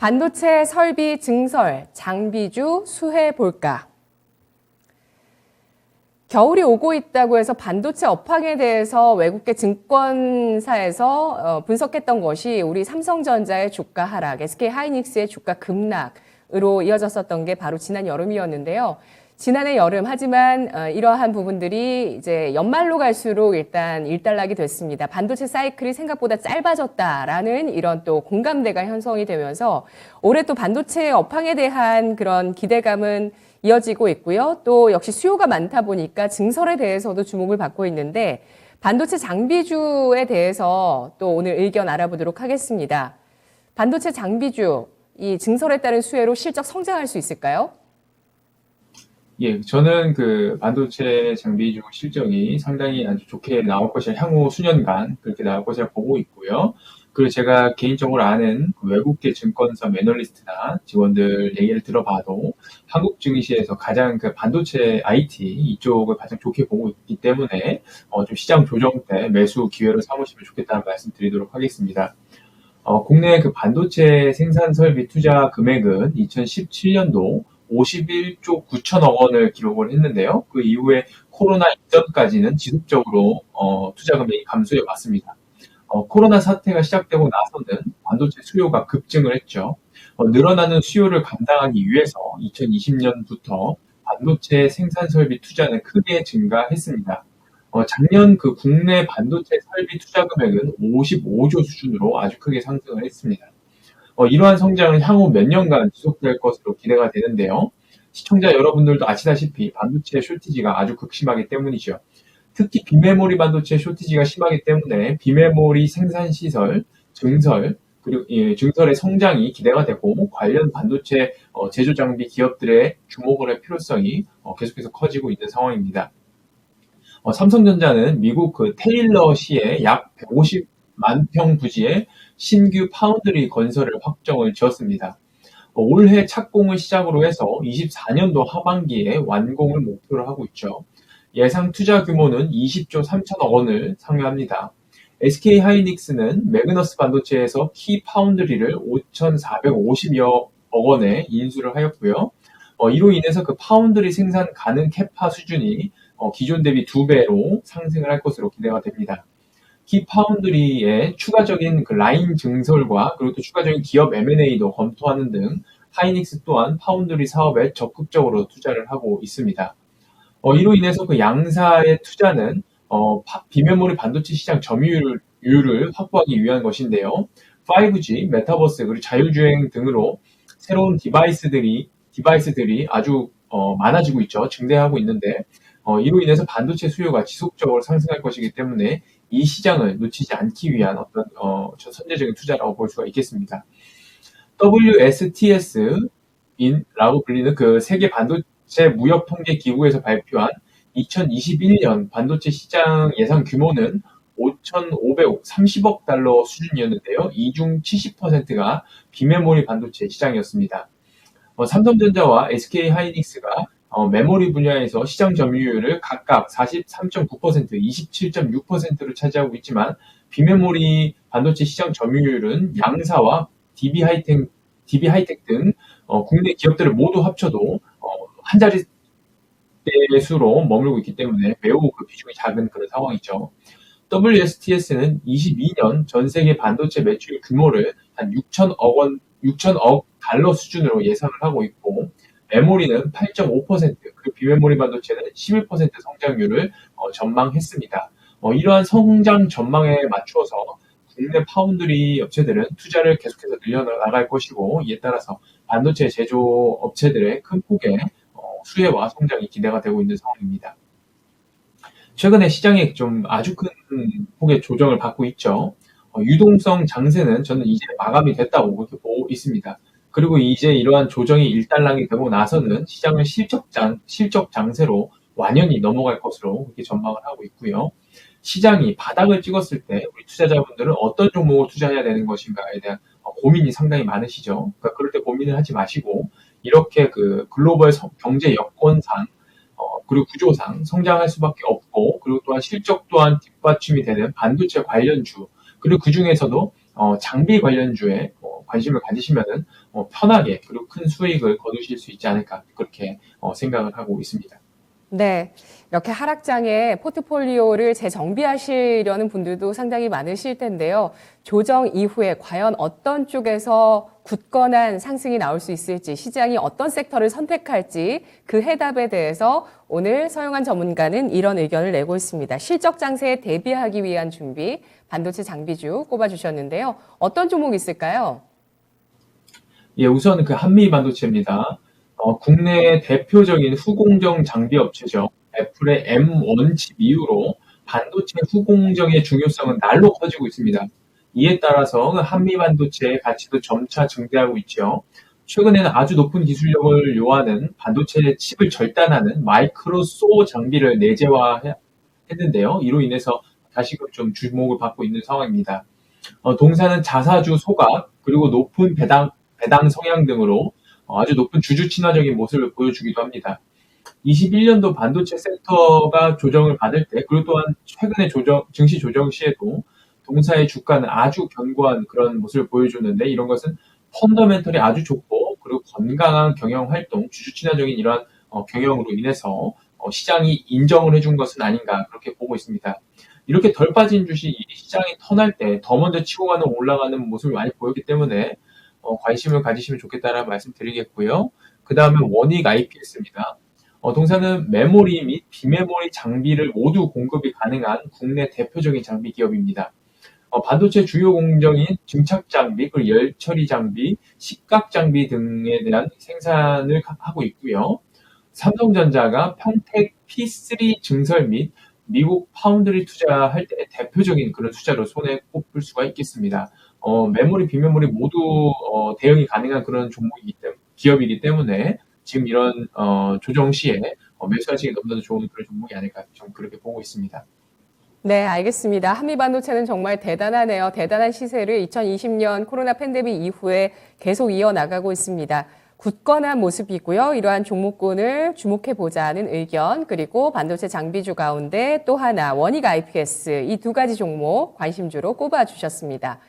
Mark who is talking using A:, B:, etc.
A: 반도체 설비 증설, 장비주 수혜 볼까? 겨울이 오고 있다고 해서 반도체 업황에 대해서 외국계 증권사에서 분석했던 것이 우리 삼성전자의 주가 하락, SK하이닉스의 주가 급락으로 이어졌었던 게 바로 지난 여름이었는데요. 지난해 여름, 하지만 이러한 부분들이 이제 연말로 갈수록 일단 일단락이 됐습니다. 반도체 사이클이 생각보다 짧아졌다라는 이런 또 공감대가 형성이 되면서 올해 또 반도체 업황에 대한 그런 기대감은 이어지고 있고요. 또 역시 수요가 많다 보니까 증설에 대해서도 주목을 받고 있는데 반도체 장비주에 대해서 또 오늘 의견 알아보도록 하겠습니다. 반도체 장비주, 이 증설에 따른 수혜로 실적 성장할 수 있을까요?
B: 예, 저는 그 반도체 장비주 실적이 상당히 아주 좋게 나올 것이라 향후 수년간 그렇게 나올 것이라 보고 있고요. 그리고 제가 개인적으로 아는 그 외국계 증권사 매널리스트나 직원들 얘기를 들어봐도 한국 증시에서 가장 그 반도체 IT 이쪽을 가장 좋게 보고 있기 때문에 좀 시장 조정 때 매수 기회로 삼으시면 좋겠다는 말씀 드리도록 하겠습니다. 국내 그 반도체 생산 설비 투자 금액은 2017년도 51조 9천억 원을 기록을 했는데요. 그 이후에 코로나 이전까지는 지속적으로 투자 금액이 감소해 왔습니다. 코로나 사태가 시작되고 나서는 반도체 수요가 급증을 했죠. 늘어나는 수요를 감당하기 위해서 2020년부터 반도체 생산 설비 투자는 크게 증가했습니다. 작년 그 국내 반도체 설비 투자 금액은 55조 수준으로 아주 크게 상승을 했습니다. 이러한 성장은 향후 몇 년간 지속될 것으로 기대가 되는데요. 시청자 여러분들도 아시다시피 반도체 쇼티지가 아주 극심하기 때문이죠. 특히 비메모리 반도체 쇼티지가 심하기 때문에 비메모리 생산 시설, 증설, 그리고 증설의 성장이 기대가 되고 관련 반도체 제조 장비 기업들의 주목을 할 필요성이 계속해서 커지고 있는 상황입니다. 삼성전자는 미국 그 테일러시에 약 150만 평 부지에 신규 파운드리 건설을 확정을 지었습니다. 올해 착공을 시작으로 해서 24년도 하반기에 완공을 목표로 하고 있죠. 예상 투자 규모는 20조 3천억 원을 상회합니다. SK하이닉스는 매그너스 반도체에서 키 파운드리를 5,450여 억 원에 인수를 하였고요. 이로 인해서 그 파운드리 생산 가능 캐파 수준이 기존 대비 2배로 상승을 할 것으로 기대가 됩니다. 키 파운드리의 추가적인 그 라인 증설과 그리고 또 추가적인 기업 M&A도 검토하는 등 하이닉스 또한 파운드리 사업에 적극적으로 투자를 하고 있습니다. 이로 인해서 그 양사의 투자는 비메모리 반도체 시장 점유율을 확보하기 위한 것인데요. 5G, 메타버스, 그리고 자율주행 등으로 새로운 디바이스들이 아주 많아지고 있죠. 증대하고 있는데 이로 인해서 반도체 수요가 지속적으로 상승할 것이기 때문에 이 시장을 놓치지 않기 위한 어떤 선제적인 투자라고 볼 수가 있겠습니다. WSTS라고 불리는 그 세계 반도체 무역 통계 기구에서 발표한 2021년 반도체 시장 예상 규모는 5,530억 달러 수준이었는데요. 이 중 70%가 비메모리 반도체 시장이었습니다. 삼성전자와 SK하이닉스가 메모리 분야에서 시장 점유율을 각각 43.9%, 27.6%를 차지하고 있지만 비메모리 반도체 시장 점유율은 양사와 DB하이텍 등 국내 기업들을 모두 합쳐도 한 자릿대 수로 머물고 있기 때문에 매우 그 비중이 작은 그런 상황이죠. WSTS는 22년 전 세계 반도체 매출 규모를 한 6천억 달러 수준으로 예상을 하고 있고 메모리는 8.5%, 그리고 비메모리 반도체는 11% 성장률을 전망했습니다. 이러한 성장 전망에 맞추어서 국내 파운드리 업체들은 투자를 계속해서 늘려나갈 것이고 이에 따라서 반도체 제조 업체들의 큰 폭의 수혜와 성장이 기대가 되고 있는 상황입니다. 최근에 시장이 좀 아주 큰 폭의 조정을 받고 있죠. 유동성 장세는 저는 이제 마감이 됐다고 그렇게 보고 있습니다. 그리고 이제 이러한 조정이 일단락이 되고 나서는 시장은 실적 장세로 완연히 넘어갈 것으로 그렇게 전망을 하고 있고요. 시장이 바닥을 찍었을 때 우리 투자자분들은 어떤 종목을 투자해야 되는 것인가에 대한 고민이 상당히 많으시죠. 그러니까 그럴 때 고민을 하지 마시고 이렇게 그 글로벌 경제 여건상 그리고 구조상 성장할 수밖에 없고 그리고 또한 실적 또한 뒷받침이 되는 반도체 관련주 그리고 그 중에서도 장비 관련주에 관심을 가지시면은 편하게 그리고 큰 수익을 거두실 수 있지 않을까 그렇게 생각을 하고 있습니다.
A: 네. 이렇게 하락장에 포트폴리오를 재정비하시려는 분들도 상당히 많으실 텐데요. 조정 이후에 과연 어떤 쪽에서 굳건한 상승이 나올 수 있을지, 시장이 어떤 섹터를 선택할지 그 해답에 대해서 오늘 서영한 전문가는 이런 의견을 내고 있습니다. 실적 장세에 대비하기 위한 준비, 반도체 장비주 꼽아주셨는데요. 어떤 종목 있을까요?
B: 예, 우선 그 한미 반도체입니다. 국내 대표적인 후공정 장비 업체죠. 애플의 M1 칩 이후로 반도체 후공정의 중요성은 날로 커지고 있습니다. 이에 따라서 한미 반도체의 가치도 점차 증대하고 있죠. 최근에는 아주 높은 기술력을 요하는 반도체 칩을 절단하는 마이크로 소 장비를 내재화했는데요. 이로 인해서 다시금 좀 주목을 받고 있는 상황입니다. 동사는 자사주 소각, 그리고 높은 배당 성향 등으로 아주 높은 주주 친화적인 모습을 보여주기도 합니다. 21년도 반도체 섹터가 조정을 받을 때, 그리고 또한 최근의 증시 조정 시에도 동사의 주가는 아주 견고한 그런 모습을 보여주는데, 이런 것은 펀더멘털이 아주 좋고, 그리고 건강한 경영 활동, 주주 친화적인 이러한 경영으로 인해서 시장이 인정을 해준 것은 아닌가 그렇게 보고 있습니다. 이렇게 덜 빠진 주식이 시장이 턴할 때 더 먼저 치고 가는 올라가는 모습을 많이 보였기 때문에 관심을 가지시면 좋겠다라는 말씀 드리겠고요. 그 다음에 원익 IPS입니다. 동사는 메모리 및 비메모리 장비를 모두 공급이 가능한 국내 대표적인 장비 기업입니다. 반도체 주요 공정인 증착 장비, 그리고 열 처리 장비, 식각 장비 등에 대한 생산을 하고 있고요. 삼성전자가 평택 P3 증설 및 미국 파운드리 투자할 때 대표적인 그런 투자로 손에 꼽을 수가 있겠습니다. 메모리, 비메모리 모두 대응이 가능한 그런 기업이기 때문에 지금 이런 조정 시에 매수하시기 너무나도 좋은 그런 종목이 아닐까 좀 그렇게 보고 있습니다.
A: 네, 알겠습니다. 한미반도체는 정말 대단하네요. 대단한 시세를 2020년 코로나 팬데믹 이후에 계속 이어나가고 있습니다. 굳건한 모습이고요. 이러한 종목군을 주목해보자는 의견, 그리고 반도체 장비주 가운데 또 하나 원익 IPS 이 두 가지 종목 관심주로 꼽아주셨습니다.